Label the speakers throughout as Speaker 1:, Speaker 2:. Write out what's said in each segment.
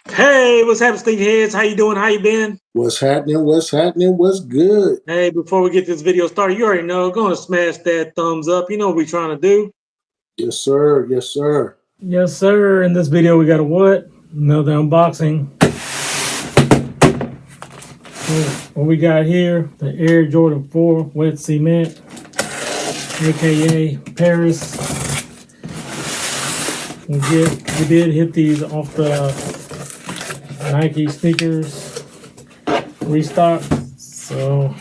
Speaker 1: Hey, what's happening, Sneakerheads? How you doing? How you been?
Speaker 2: What's happening? What's happening? What's good?
Speaker 1: Hey, before we get this video started, you already know, go and smash that thumbs up. You know what we're trying to do.
Speaker 2: Yes, sir. Yes, sir.
Speaker 3: Yes, sir. In this video, we got a what? Another unboxing. So what we got here, the Air Jordan 4 Wet Cement, aka Paris. We did hit these off the Nike sneakers restock. So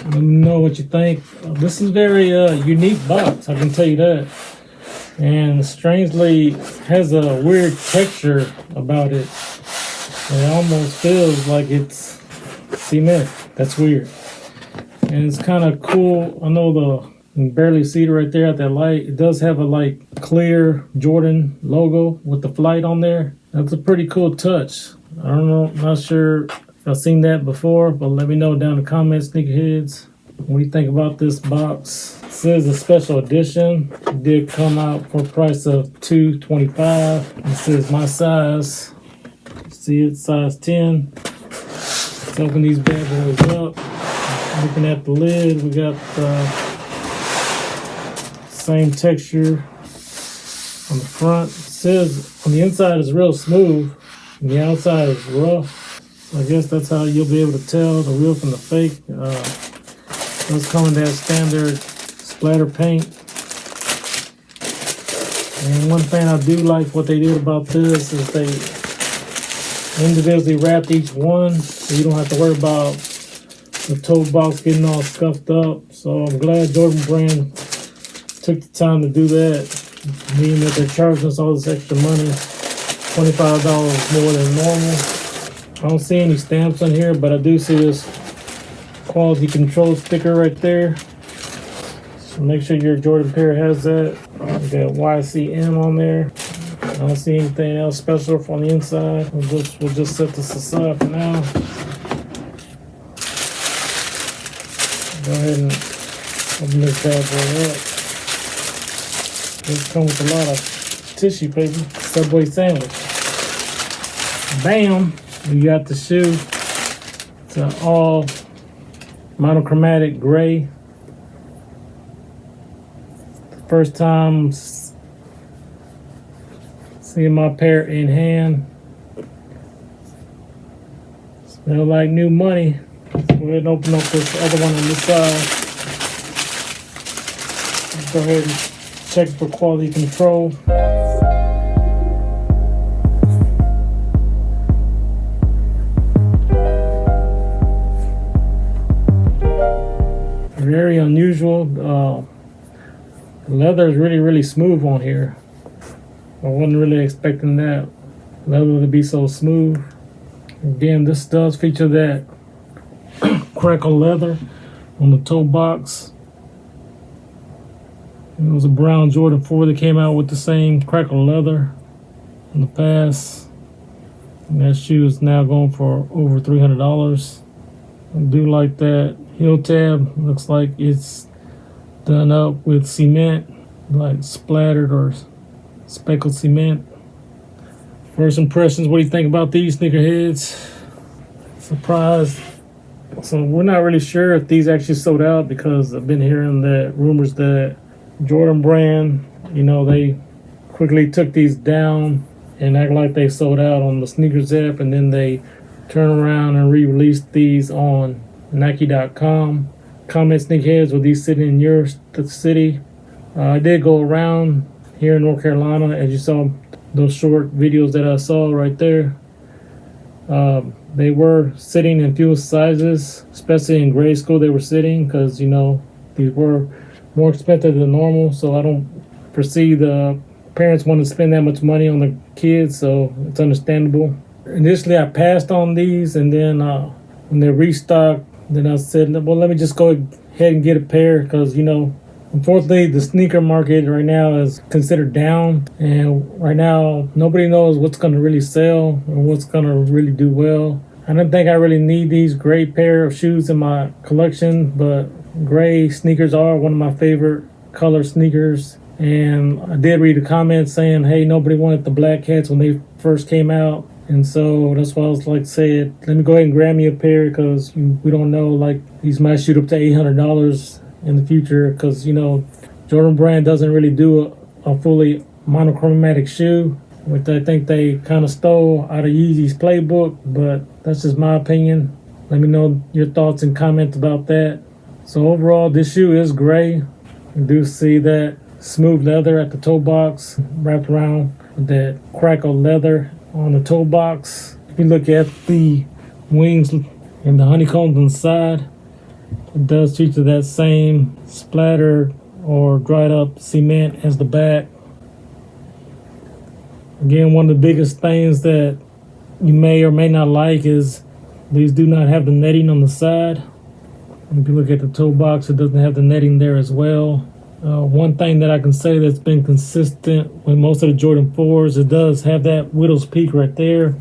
Speaker 3: let me know what you think. This is very unique box, I can tell you that. And strangely has a weird texture about it. It almost feels like it's cement. That's weird. And it's kind of cool. I know you can barely see it right there at that light. It does have a like clear Jordan logo with the flight on there. That's a pretty cool touch. I don't know, not sure if I've seen that before, but let me know down in the comments, sneakerheads. What do you think about this box? It says a special edition. It did come out for a price of $225. It says my size. See it, size 10. Let's open these bad boys up. Looking at the lid, we got the same texture on the front. It says on the inside is real smooth, and the outside is rough. So I guess that's how you'll be able to tell the real from the fake. Those come in that standard splatter paint. And one thing I do like what they did about this is they individually wrapped each one, so you don't have to worry about the tote box getting all scuffed up. So I'm glad Jordan Brand took the time to do that, meaning that they're charging us all this extra money, $25 more than normal. I don't see any stamps on here, but I do see this quality control sticker right there. So make sure your Jordan pair has that. We got YCM on there. I don't see anything else special from the inside. We'll just set this aside for now. Go ahead and open this bad boy up. This comes with a lot of tissue paper. Subway sandwich. Bam! We got the shoe. It's an all monochromatic gray. First time seeing my pair in hand. Smell like new money. Let's go ahead and open up this other one on this side. Let's go ahead and check for quality control. Very unusual. The leather is really smooth on here. I wasn't really expecting that leather to be so smooth. Again, this does feature that crackle leather on the toe box. It was a brown Jordan 4 that came out with the same crackle leather in the past. And that shoe is now going for over $300. I do like that heel tab. Looks like it's done up with cement, like splattered or speckled cement. First impressions, what do you think about these sneakerheads? Surprised. So we're not really sure if these actually sold out, because I've been hearing that rumors that Jordan Brand, they quickly took these down and act like they sold out on the sneakers app, and then they turn around and re-released these on Nike.com. Comment, sneakerheads, with these sitting in your city. I did go around here in North Carolina, as you saw those short videos that I saw right there. They were sitting in few sizes, especially in grade school they were sitting, because these were more expensive than normal. So I don't foresee the parents want to spend that much money on the kids, so it's understandable. Initially I passed on these, and then when they restocked, then I said, well, let me just go ahead and get a pair, because unfortunately the sneaker market right now is considered down, and right now nobody knows what's going to really sell or what's going to really do well. I don't think I really need these gray pair of shoes in my collection, but gray sneakers are one of my favorite color sneakers. And I did read a comment saying, hey, nobody wanted the black hats when they first came out. And so that's why I was like said, let me go ahead and grab me a pair because we don't know, like these might shoot up to $800 in the future because Jordan Brand doesn't really do a fully monochromatic shoe, which I think they kind of stole out of Yeezy's playbook, but that's just my opinion. Let me know your thoughts and comments about that. So overall, this shoe is gray. You do see that smooth leather at the toe box wrapped around with that crackle leather on the toe box. If you look at the wings and the honeycombs on the side, it does feature that same splattered or dried up cement as the back. Again, one of the biggest things that you may or may not like is these do not have the netting on the side. If you look at the toe box, it doesn't have the netting there as well. One thing that I can say that's been consistent with most of the Jordan 4s, it does have that widow's peak right there.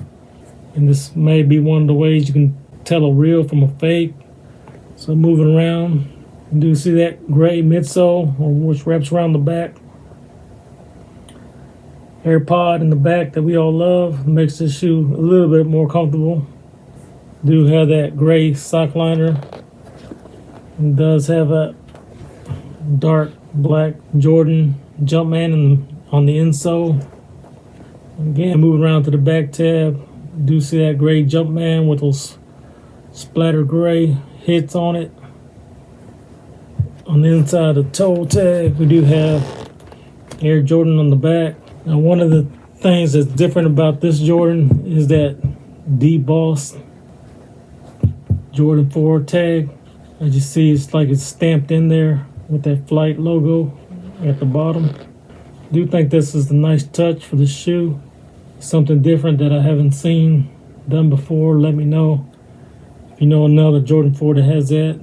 Speaker 3: And this may be one of the ways you can tell a real from a fake. So moving around, you do see that gray midsole, which wraps around the back. Air pod in the back that we all love makes this shoe a little bit more comfortable. Do have that gray sock liner. It does have a dark black Jordan Jumpman on the insole. Again, moving around to the back tab, you do see that gray Jumpman with those splatter gray hits on it. On the inside of the toe tag, we do have Air Jordan on the back. Now, one of the things that's different about this Jordan is that debossed Jordan 4 tag. As you see, it's like it's stamped in there with that Flight logo at the bottom. I do think this is a nice touch for the shoe. Something different that I haven't seen done before. Let me know if you know another Jordan 4 that has that.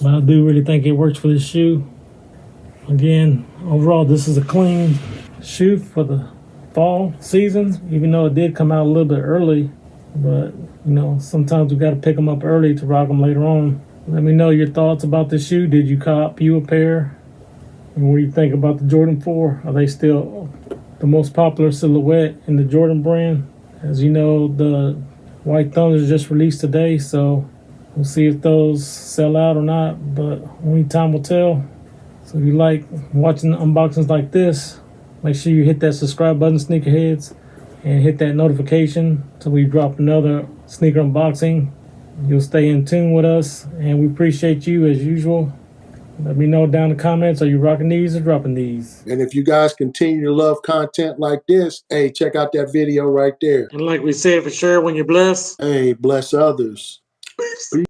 Speaker 3: But I do really think it works for this shoe. Again, overall, this is a clean shoe for the fall season, even though it did come out a little bit early. But, sometimes we got to pick them up early to rock them later on. Let me know your thoughts about the shoe. Did you cop you a pair? And what do you think about the Jordan 4? Are they still the most popular silhouette in the Jordan brand? As you know, the White Thunders just released today, so we'll see if those sell out or not, but only time will tell. So if you like watching unboxings like this, make sure you hit that subscribe button, Sneakerheads, and hit that notification so we drop another sneaker unboxing. You'll stay in tune with us, and we appreciate you as usual. Let me know down in the comments, are you rocking these or dropping these?
Speaker 2: And if you guys continue to love content like this, hey, check out that video right there.
Speaker 1: And like we said, for sure, when you're blessed,
Speaker 2: Hey, bless others.
Speaker 1: peace.